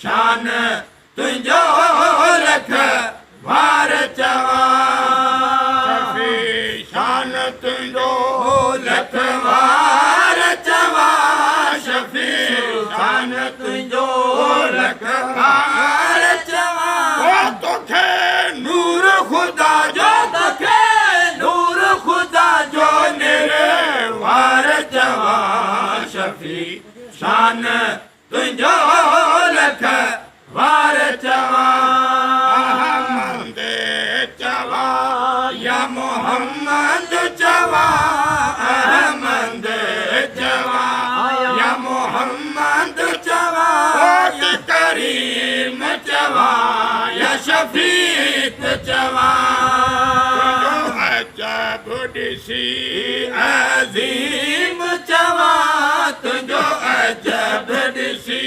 शान तुंहिंजो लख वार चवा शफी शान तुंहिंजो लख वार चवा शफी शान तुंहिंजो लख वार चवा तोखे नूर खुदा जो तोखे नूर खुदा जो नेरे वार चवा शफी शान तुंहिंजो लख वार चवा चवां या शफीक चवां जो अजब ॾिसी अज़ीम चवां तुंहिंजो अजब ॾिसी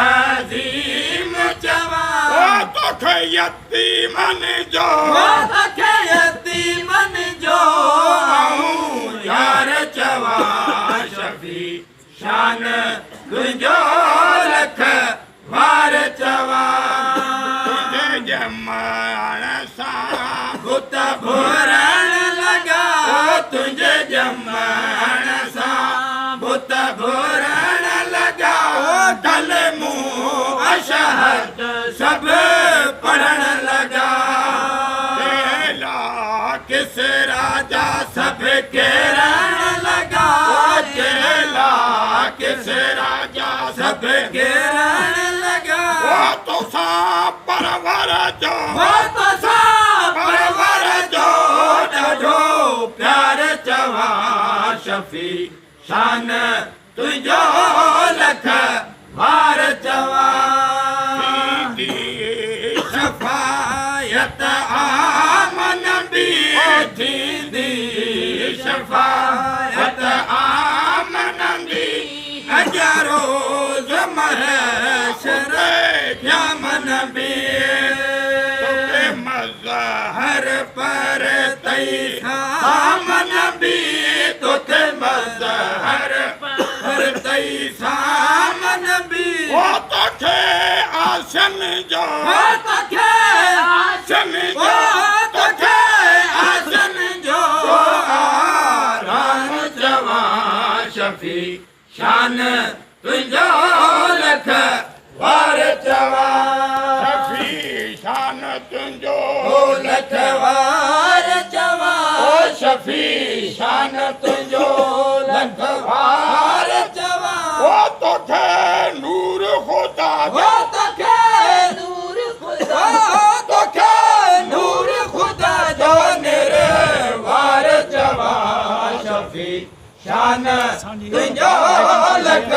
अज़ीम चवां तोखे यतीमन जो यार चवां शफी शान तुंहिंजो लख वार चवां तुंहिंजे ॼमण सां बुत भुरण लॻा तुंहिंजे ॼमण सां बुत भुरण लॻा ढल मूं अशहद सभु पढ़ण लॻा किस राजा सभु केरण लॻा किस राजा सभु केरण लॻा तोसां परवर जो ॾाढो प्यार चवां शफी शान तुंहिंजो लख वार चवां शफायत आमन बि थींदी शफायत आमन बि अॼु रोज़ महशर यामन बि मज़हर पर तई सामन बि तोते मज़हर पर तई सामन बि तोखे आसन जो शफी शान तुंहिंजो लख वार चवां शफी शान तुंहिंजो लख वार चवां शफी शान तुंहिंजो लख वार चवां तोखे नूर ख़ुदा नूर ख़ुदा जो निर वार चवां शफी शान तुंहिंजो लख